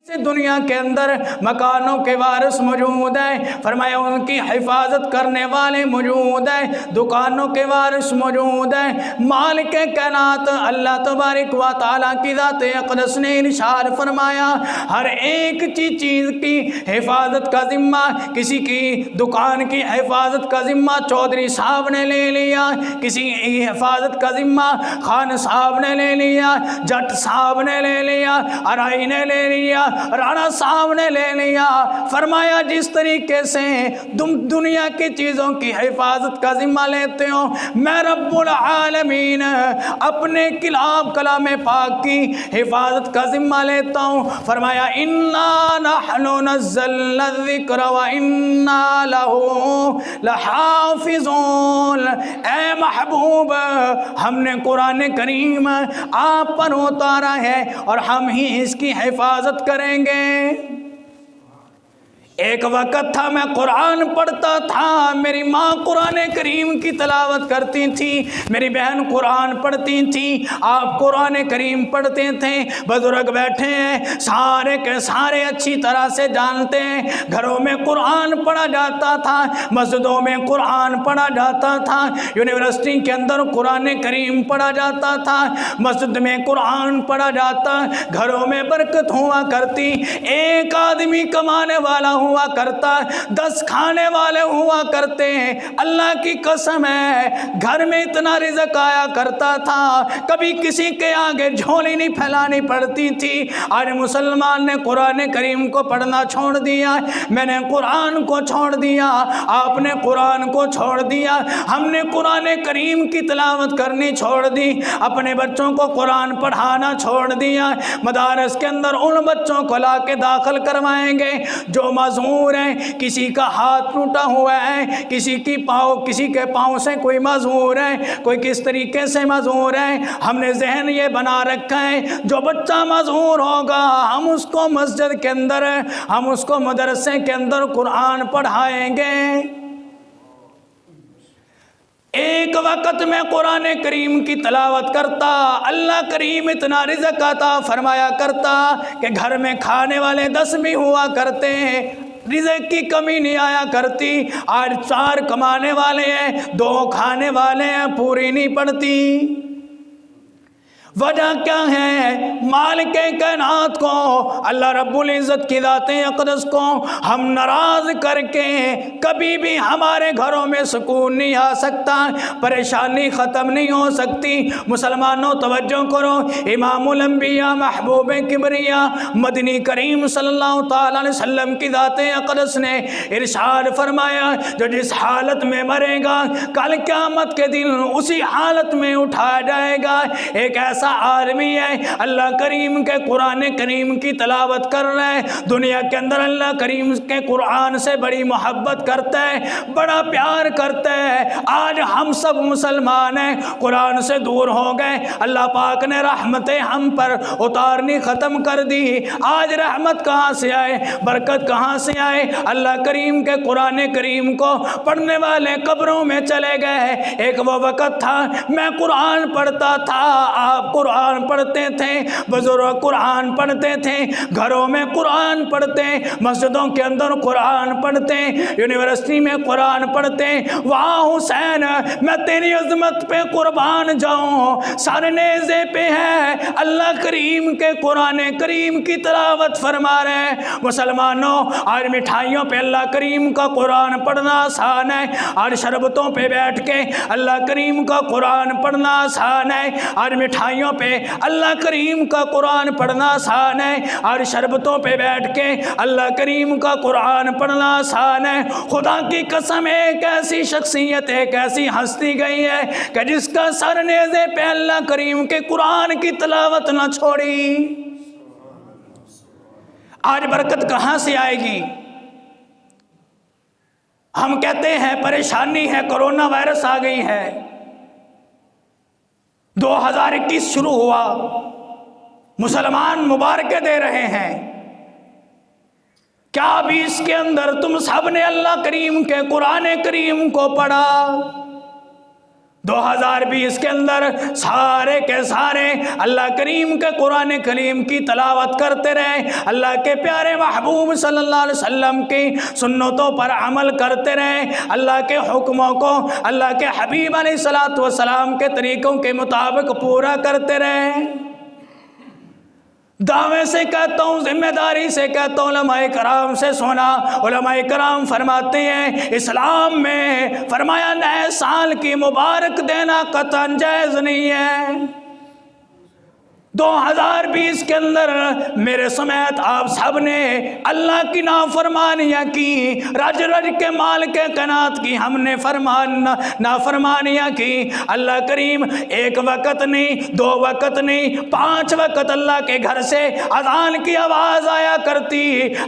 دنیا کے اندر مکانوں کے وارث موجود ہیں، فرمایا ان کی حفاظت کرنے والے موجود ہیں، دکانوں کے وارث موجود ہیں۔ مالک کائنات اللہ تبارک و تعالیٰ کی ذات اقدس نے ارشاد فرمایا ہر ایک چیز کی حفاظت کا ذمہ، کسی کی دکان کی حفاظت کا ذمہ چودھری صاحب نے لے لیا، کسی کی حفاظت کا ذمہ خان صاحب نے لے لیا، جٹ صاحب نے لے لیا، ارائی نے لے لیا، رانا صاحب نے لے لیا۔ فرمایا جس طریقے سے تم دنیا کی چیزوں کی حفاظت کا ذمہ لیتے ہو، میں رب العالمین اپنے کلام پاک کی حفاظت کا ذمہ لیتا ہوں۔ فرمایا انا نحن نزلنا الذکر وانا لہ لحافظون، اے محبوب ہم نے قرآن کریم آپ پر اتارا ہے اور ہم ہی اس کی حفاظت کریں گے۔ ایک وقت تھا میں قرآن پڑھتا تھا، میری ماں قرآن کریم کی تلاوت کرتی تھی، میری بہن قرآن پڑھتی تھی، آپ قرآن کریم پڑھتے تھے، بزرگ بیٹھے ہیں سارے کے سارے اچھی طرح سے جانتے ہیں۔ گھروں میں قرآن پڑھا جاتا تھا، مسجدوں میں قرآن پڑھا جاتا تھا، یونیورسٹی کے اندر قرآن کریم پڑھا جاتا تھا، مسجد میں قرآن پڑھا جاتا، گھروں میں برکت ہوا کرتی، ایک آدمی کمانے والا ہوا کرتا، 10 کھانے والے ہوا کرتے ہیں۔ اللہ کی قسم ہے گھر میں اتنا رزق آیا کرتا تھا، کبھی کسی کے آگے جھولی نہیں پھیلانی پڑتی تھی۔ آج مسلمان نے قرآن کریم کو پڑھنا چھوڑ دیا، میں نے قرآن کو چھوڑ دیا، آپ نے قرآن کو چھوڑ دیا، ہم نے قرآن کریم کی تلاوت کرنی چھوڑ دی، اپنے بچوں کو قرآن پڑھانا چھوڑ دیا۔ مدارس کے اندر ان بچوں کو لا کے داخل کروائیں گے جو معذور ہیں، کسی کا ہاتھ ٹوٹا ہوا ہے، کسی کے پاؤں سے کوئی معذور ہے، کوئی کس طریقے سے معذور ہے۔ ہم نے ذہن یہ بنا رکھا ہے جو بچہ معذور ہوگا ہم اس کو مسجد کے اندر، ہم اس کو مدرسے کے اندر قرآن پڑھائیں گے۔ ایک وقت میں قرآن کریم کی تلاوت کرتا، اللہ کریم اتنا رزق عطا فرمایا کرتا کہ گھر میں کھانے والے 10 بھی ہوا کرتے ہیں، رزق کی کمی نہیں آیا کرتی۔ آج 4 کمانے والے ہیں، 2 کھانے والے ہیں، پوری نہیں پڑتی۔ وجہ کیا ہے؟ مالک کائنات کو، اللہ رب العزت کی ذات اقدس کو ہم ناراض کر کے کبھی بھی ہمارے گھروں میں سکون نہیں آ سکتا، پریشانی ختم نہیں ہو سکتی۔ مسلمانوں توجہ کرو، امام الانبیاء محبوب کبریا مدنی کریم صلی اللہ تعالی علیہ وسلم کی ذات اقدس نے ارشاد فرمایا جو جس حالت میں مرے گا کل قیامت کے دن اسی حالت میں اٹھایا جائے گا۔ ایک ایسا آدمی ہے اللہ کریم کے قرآن کریم کی تلاوت کر رہا ہے، دنیا کے اندر اللہ کریم کے قرآن سے بڑی محبت کرتا ہے، بڑا پیار کرتا ہے۔ آج ہم سب مسلمان ہیں، قرآن سے دور ہو گئے، اللہ پاک نے رحمتیں ہم پر اتارنی ختم کر دی۔ آج رحمت کہاں سے آئے، برکت کہاں سے آئے؟ اللہ کریم کے قرآن کریم کو پڑھنے والے قبروں میں چلے گئے۔ ایک وہ وقت تھا میں قرآن پڑھتا تھا، آپ قرآن پڑھتے تھے، بزرگ قرآن پڑھتے تھے، گھروں میں قرآن پڑھتے، مسجدوں کے اندر قرآن پڑھتے، یونیورسٹی میں قرآن پڑھتے۔ وہاں حسین میں تیری عظمت پہ قربان جاؤں، سر نیزے پہ ہے اللہ کریم کے قرآن کریم کی تلاوت فرما رہے ہیں۔ مسلمانوں آج مٹھائیوں پہ اللہ کریم کا قرآن پڑھنا آسان ہے، آج شربتوں پہ بیٹھ کے اللہ کریم کا قرآن پڑھنا آسان ہے، آج مٹھائیوں پہ اللہ کریم کا قرآن پڑھنا آسان ہے، اور شربتوں پہ بیٹھ کے اللہ کریم کا قرآن پڑھنا آسان ہے۔ خدا کی قسم ایک ایسی شخصیت، ایک ایسی ہستی گئی ہے کہ جس کا سر نیزے پہ اللہ کریم کے قرآن کی تلاوت نہ چھوڑی۔ آج برکت کہاں سے آئے گی؟ ہم کہتے ہیں پریشانی ہے، کرونا وائرس آ گئی ہے، 2021 شروع ہوا، مسلمان مبارکیں دے رہے ہیں، کیا ابھی اس کے اندر تم سب نے اللہ کریم کے قرآن کریم کو پڑھا؟ 2020 کے اندر سارے کے سارے اللہ کریم کے قرآن کریم کی تلاوت کرتے رہیں، اللہ کے پیارے محبوب صلی اللہ علیہ وسلم کی سنتوں پر عمل کرتے رہیں، اللہ کے حکموں کو اللہ کے حبیب علیہ السلام کے طریقوں کے مطابق پورا کرتے رہیں۔ دعوے سے کہتا ہوں، ذمہ داری سے کہتا ہوں، علماء کرام سے سنا۔ علماء کرام فرماتے ہیں اسلام میں فرمایا نئے سال کی مبارک دینا قطعاً جائز نہیں ہے۔ 2020 کے اندر میرے سمیت آپ سب نے اللہ کی نافرمانیاں کی، رج رج کے مالک کائنات کی ہم نے نافرمانیاں کی۔ اللہ کریم ایک وقت نہیں، 2 وقت نہیں، 5 وقت اللہ کے گھر سے اذان کی آواز آیا کرتی،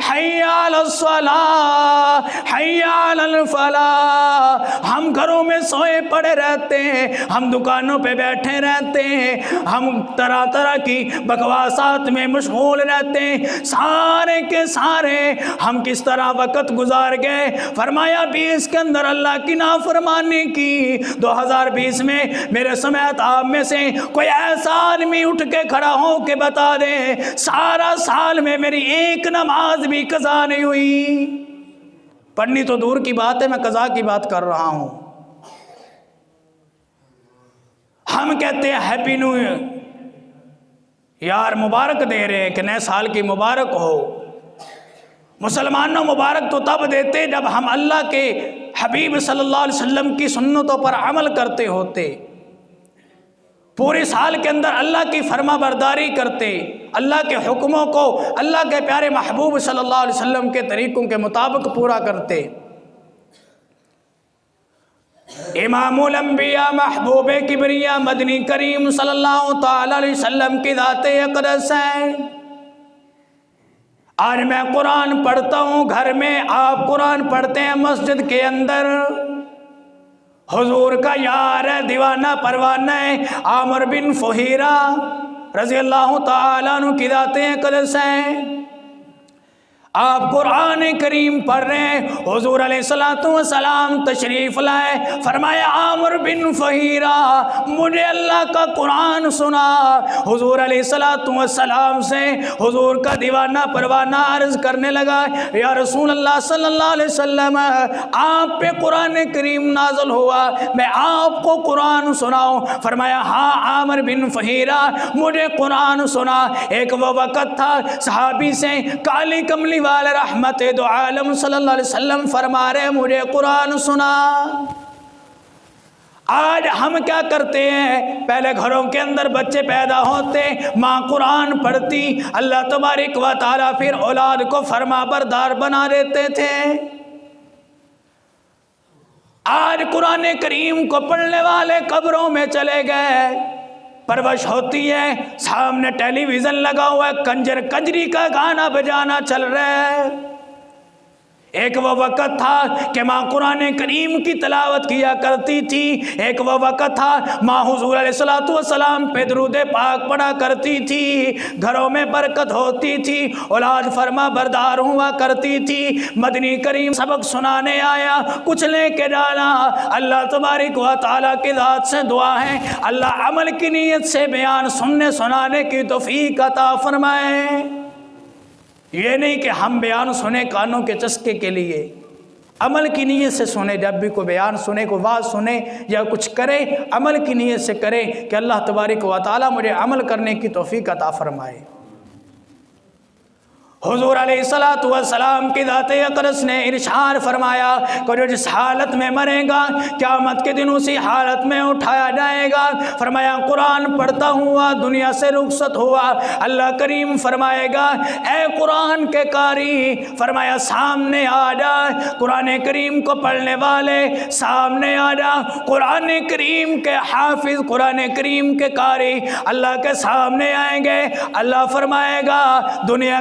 حی علی الصلاۃ حی علی الفلاح۔ ہم گھروں میں سوئے پڑے رہتے ہیں، ہم دکانوں پہ بیٹھے رہتے ہیں، ہم طرح طرح کی بکواسات میں مشغول رہتے ہیں، سارے کے سارے ہم کس طرح وقت گزار گئے۔ فرمایا 20 کے اندر اللہ کی نافرمانی کی، 2020 میں میرے سمیت آپ میں سے کوئی ایسا آدمی اٹھ کے کھڑا ہو کے بتا دے سارا سال میں میری ایک نماز بھی قضا نہیں ہوئی۔ پڑھنی تو دور کی بات ہے، میں قضا کی بات کر رہا ہوں۔ ہم کہتے ہیں ہیپی نیو ایئر، یار مبارک دے رہے ہیں کہ نئے سال کی مبارک ہو۔ مسلمانوں مبارک تو تب دیتے جب ہم اللہ کے حبیب صلی اللہ علیہ وسلم کی سنتوں پر عمل کرتے ہوتے، پورے سال کے اندر اللہ کی فرما برداری کرتے، اللہ کے حکموں کو اللہ کے پیارے محبوب صلی اللہ علیہ وسلم کے طریقوں کے مطابق پورا کرتے۔ امام الانبیاء محبوب کبریا مدنی کریم صلی اللہ تعالی علیہ وسلم کی ذات اقدس ہے۔ آج میں قرآن پڑھتا ہوں گھر میں، آپ قرآن پڑھتے ہیں مسجد کے اندر، حضور کا یار ہے، دیوانہ پروانہ ہے، عامر بن فہیرہ رضی اللہ تعالیٰ عنہ کی ذات اقدس ہے۔ آپ قرآن کریم پڑھ رہے ہیں، حضور علیہ السلام تشریف لائے، فرمایا عامر بن فہیرہ مجھے اللہ کا قرآن سنا۔ حضور علیہ السلام سے حضور کا دیوانہ پروانہ عرض کرنے لگا، یا رسول اللہ صلی اللہ علیہ وسلم آپ پہ قرآن کریم نازل ہوا، میں آپ کو قرآن سناؤں؟ فرمایا ہاں عامر بن فہیرہ مجھے قرآن سنا۔ ایک وہ وقت تھا صحابی سے کالی کملی والے رحمت دو عالم صلی اللہ علیہ وسلم فرما رہے مجھے قرآن سنا۔ آج ہم کیا کرتے ہیں؟ پہلے گھروں کے اندر بچے پیدا ہوتے، ماں قرآن پڑھتی، اللہ تبارک و تعالیٰ پھر اولاد کو فرما بردار بنا دیتے تھے۔ آج قرآن کریم کو پڑھنے والے قبروں میں چلے گئے، پرورش ہوتی ہے، سامنے ٹیلی ویژن لگا ہوا ہے، کنجر کنجری کا گانا بجانا چل رہا ہے۔ ایک وہ وقت تھا کہ ماں قرآن کریم کی تلاوت کیا کرتی تھی، ایک وہ وقت تھا ماں حضور علیہ السلام پہ درود پاک پڑھا کرتی تھی، گھروں میں برکت ہوتی تھی، اولاد فرما بردار ہوا کرتی تھی۔ مدنی کریم سبق سنانے آیا، کچھ لے کے ڈالا۔ اللہ تبارک و تعالیٰ کی ذات سے دعا ہے اللہ عمل کی نیت سے بیان سننے سنانے کی توفیق عطا فرمائے۔ یہ نہیں کہ ہم بیان سنیں کانوں کے چسکے کے لیے، عمل کی نیت سے سنیں۔ جب بھی کوئی بیان سنے، کوئی بات سنے یا کچھ کرے، عمل کی نیت سے کرے کہ اللہ تبارک و تعالیٰ مجھے عمل کرنے کی توفیق عطا فرمائے۔ حضور علیہ السلام کی ذات اقدس نے ارشاد فرمایا کہ جو جس حالت میں مرے گا قیامت کے دن اسی حالت میں اٹھایا جائے گا۔ فرمایا قرآن پڑھتا ہوا دنیا سے رخصت ہوا، اللہ کریم فرمائے گا اے قرآن کے قاری، فرمایا سامنے آ جا، قرآن کریم کو پڑھنے والے سامنے آ جا، قرآن کریم کے حافظ، قرآن کریم کے قاری اللہ کے سامنے آئیں گے۔ اللہ فرمائے گا دنیا